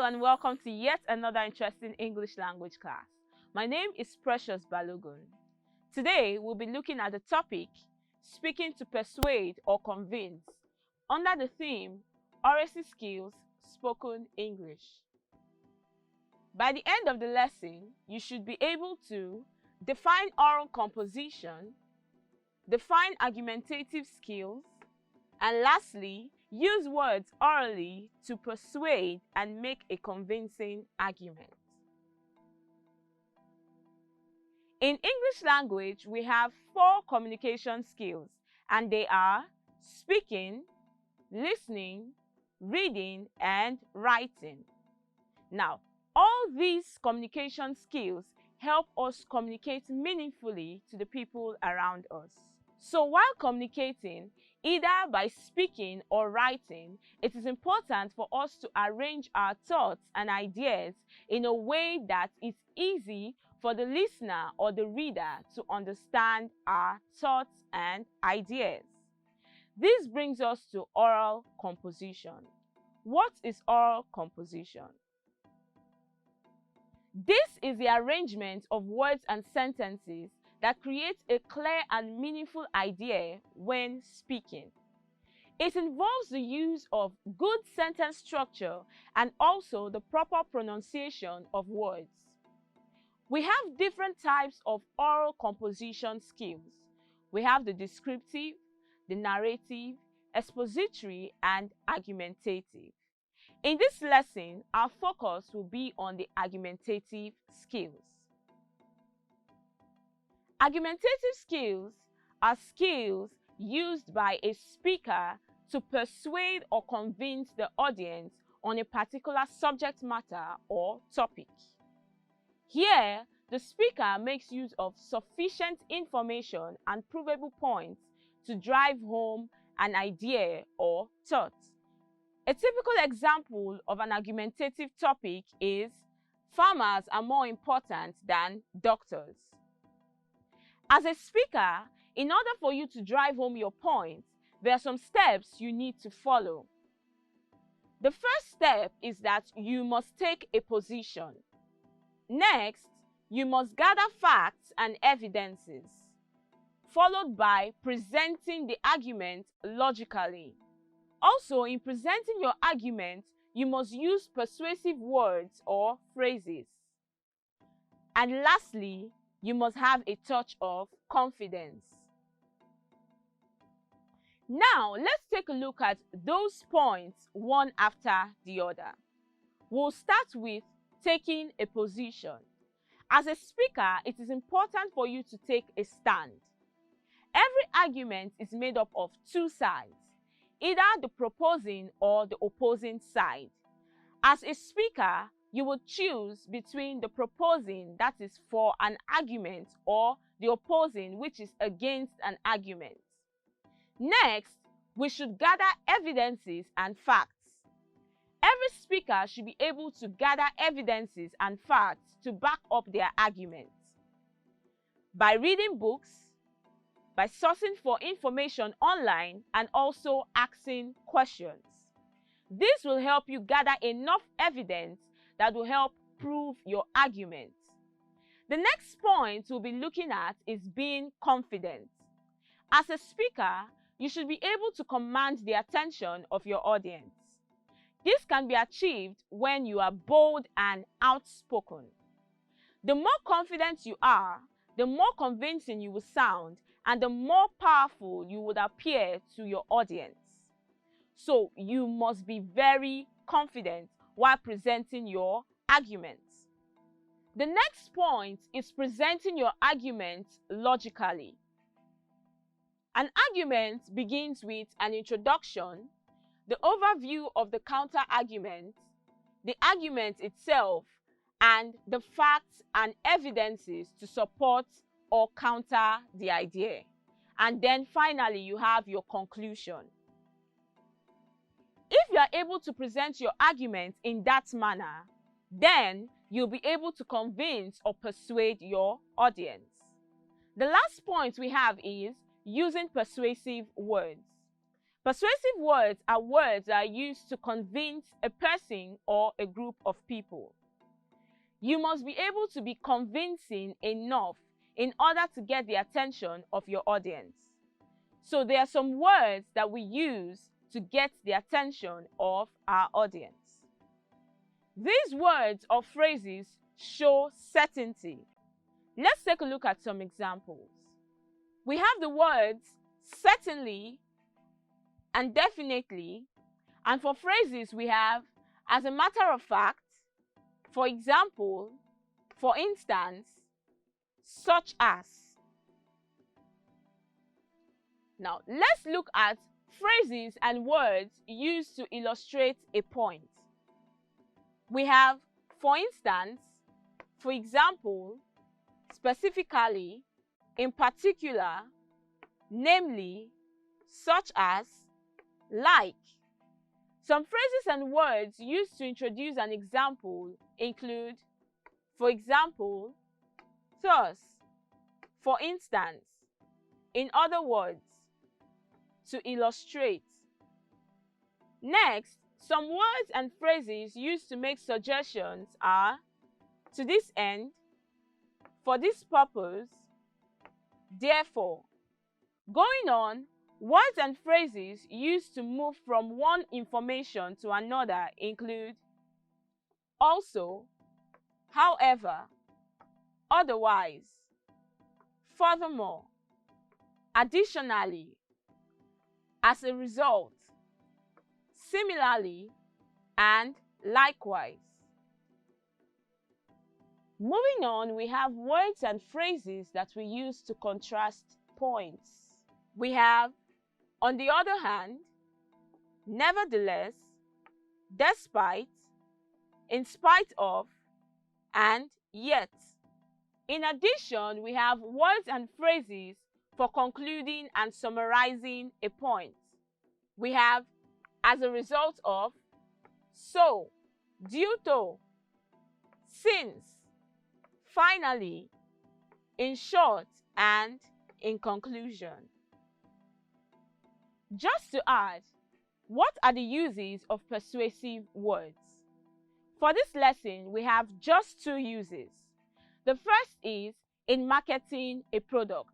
Hello and welcome to yet another interesting English language class. My name is Precious Balogun. Today we'll be looking at the topic speaking to persuade or convince under the theme Oracy Skills Spoken English. By the end of the lesson, you should be able to define oral composition, define argumentative skills, and lastly, use words orally to persuade and make a convincing argument. In English language, we have 4 communication skills, and they are speaking, listening, reading, and writing. Now, all these communication skills help us communicate meaningfully to the people around us. So while communicating, either by speaking or writing, it is important for us to arrange our thoughts and ideas in a way that is easy for the listener or the reader to understand our thoughts and ideas. This brings us to oral composition. What is oral composition? This is the arrangement of words and sentences that creates a clear and meaningful idea when speaking. It involves the use of good sentence structure and also the proper pronunciation of words. We have different types of oral composition skills. We have the descriptive, the narrative, expository, and argumentative. In this lesson, our focus will be on the argumentative skills. Argumentative skills are skills used by a speaker to persuade or convince the audience on a particular subject matter or topic. Here, the speaker makes use of sufficient information and provable points to drive home an idea or thought. A typical example of an argumentative topic is farmers are more important than doctors. As a speaker, in order for you to drive home your point, there are some steps you need to follow. The first step is that you must take a position. Next, you must gather facts and evidences, followed by presenting the argument logically. Also, in presenting your argument, you must use persuasive words or phrases. And lastly, you must have a touch of confidence. Now, let's take a look at those points one after the other. We'll start with taking a position. As a speaker, it is important for you to take a stand. Every argument is made up of 2 sides, either the proposing or the opposing side. As a speaker, you will choose between the proposing, that is for an argument, or the opposing, which is against an argument. Next, we should gather evidences and facts. Every speaker should be able to gather evidences and facts to back up their arguments. By reading books, by sourcing for information online, and also asking questions. This will help you gather enough evidence that will help prove your argument. The next point we'll be looking at is being confident. As a speaker, you should be able to command the attention of your audience. This can be achieved when you are bold and outspoken. The more confident you are, the more convincing you will sound, and the more powerful you would appear to your audience. So you must be very confident while presenting your arguments. The next point is presenting your argument logically. An argument begins with an introduction, the overview of the counter-argument, the argument itself, and the facts and evidences to support or counter the idea. And then finally, you have your conclusion. If you are able to present your argument in that manner, then you'll be able to convince or persuade your audience. The last point we have is using persuasive words. Persuasive words are words that are used to convince a person or a group of people. You must be able to be convincing enough in order to get the attention of your audience. So there are some words that we use to get the attention of our audience. These words or phrases show certainty. Let's take a look at some examples. We have the words certainly and definitely, and for phrases we have as a matter of fact, for example, for instance, such as. Now, let's look at phrases and words used to illustrate a point. We have for instance, for example, specifically, in particular, namely, such as, like. Some phrases and words used to introduce an example include, for example, thus, for instance, in other words, to illustrate. Next, some words and phrases used to make suggestions are, to this end, for this purpose, therefore. Going on, words and phrases used to move from one information to another include also, however, otherwise, furthermore, additionally, as a result, similarly, and likewise. Moving on, we have words and phrases that we use to contrast points. We have, on the other hand, nevertheless, despite, in spite of, and yet. In addition, we have words and phrases for concluding and summarizing a point. We have as a result of, so, due to, since, finally, in short, and in conclusion. Just to add, what are the uses of persuasive words? For this lesson, we have just two uses. The first is in marketing a product.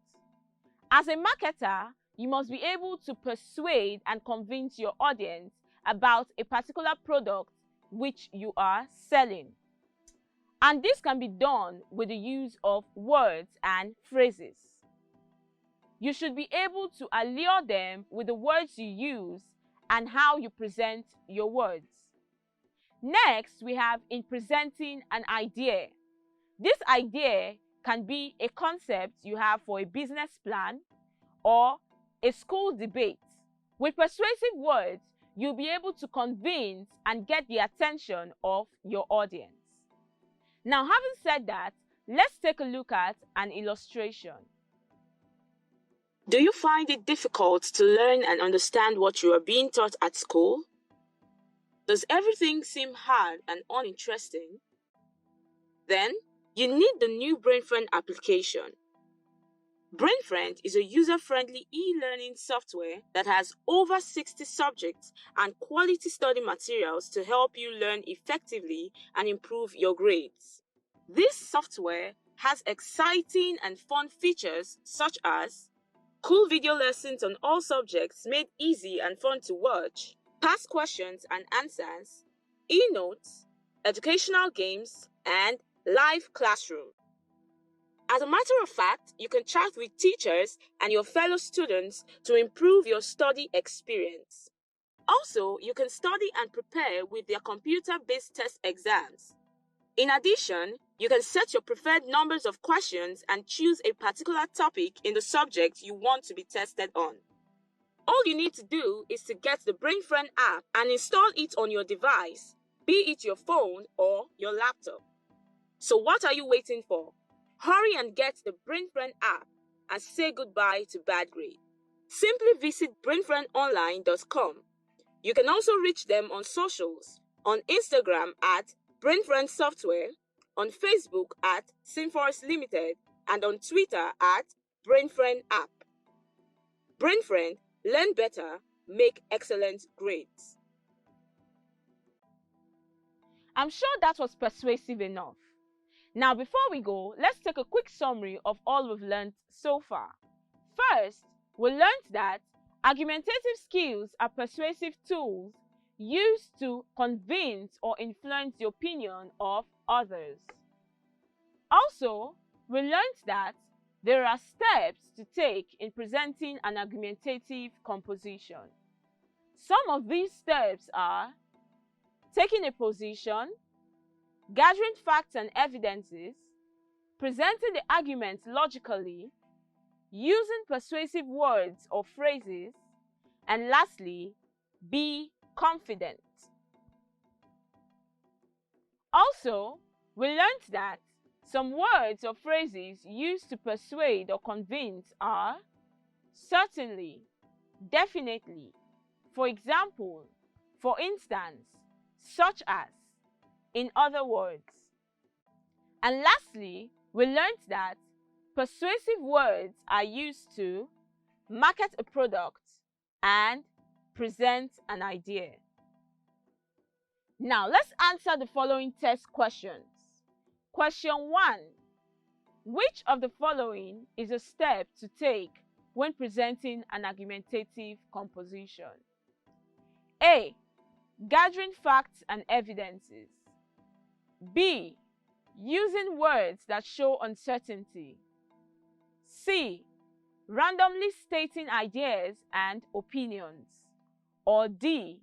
As a marketer, you must be able to persuade and convince your audience about a particular product which you are selling. And this can be done with the use of words and phrases. You should be able to allure them with the words you use and how you present your words. Next, we have in presenting an idea. This idea can be a concept you have for a business plan or a school debate. With persuasive words, you'll be able to convince and get the attention of your audience. Now, having said that, let's take a look at an illustration. Do you find it difficult to learn and understand what you are being taught at school? Does everything seem hard and uninteresting? Then, you need the new BrainFriend application. BrainFriend is a user-friendly e-learning software that has over 60 subjects and quality study materials to help you learn effectively and improve your grades. This software has exciting and fun features such as cool video lessons on all subjects made easy and fun to watch, past questions and answers, e-notes, educational games, and live classroom. As a matter of fact, you can chat with teachers and your fellow students to improve your study experience. Also, you can study and prepare with their computer-based test exams. In addition, you can set your preferred numbers of questions and choose a particular topic in the subject you want to be tested on. All you need to do is to get the BrainFriend app and install it on your device, be it your phone or your laptop. So what are you waiting for? Hurry and get the BrainFriend app and say goodbye to bad grade. Simply visit brainfriendonline.com. You can also reach them on socials, on Instagram at BrainFriend Software, on Facebook at Simforce Limited, and on Twitter at BrainFriend App. BrainFriend, learn better, make excellent grades. I'm sure that was persuasive enough. Now, before we go, let's take a quick summary of all we've learned so far. First, we learned that argumentative skills are persuasive tools used to convince or influence the opinion of others. Also, we learned that there are steps to take in presenting an argumentative composition. Some of these steps are taking a position, gathering facts and evidences, presenting the argument logically, using persuasive words or phrases, and lastly, be confident. Also, we learned that some words or phrases used to persuade or convince are certainly, definitely, for example, for instance, such as, in other words. And lastly, we learned that persuasive words are used to market a product and present an idea. Now, let's answer the following test questions. Question 1. Which of the following is a step to take when presenting an argumentative composition? A. Gathering facts and evidences. B. Using words that show uncertainty. C. Randomly stating ideas and opinions. Or D.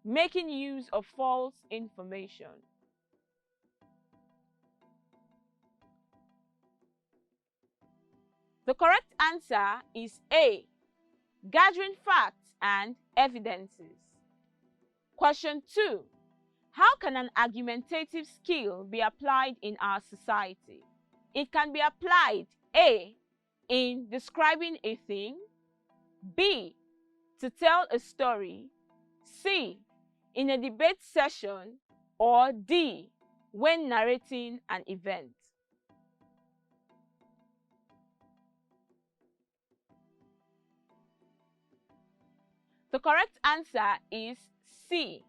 Making use of false information. The correct answer is A. Gathering facts and evidences. Question 2. How can an argumentative skill be applied in our society? It can be applied A. In describing a thing, B. To tell a story, C. In a debate session, or D. When narrating an event. The correct answer is C.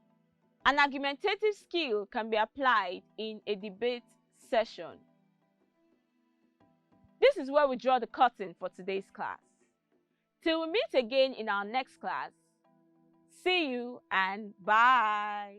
An argumentative skill can be applied in a debate session. This is where we draw the curtain for today's class. Till we meet again in our next class, see you and bye.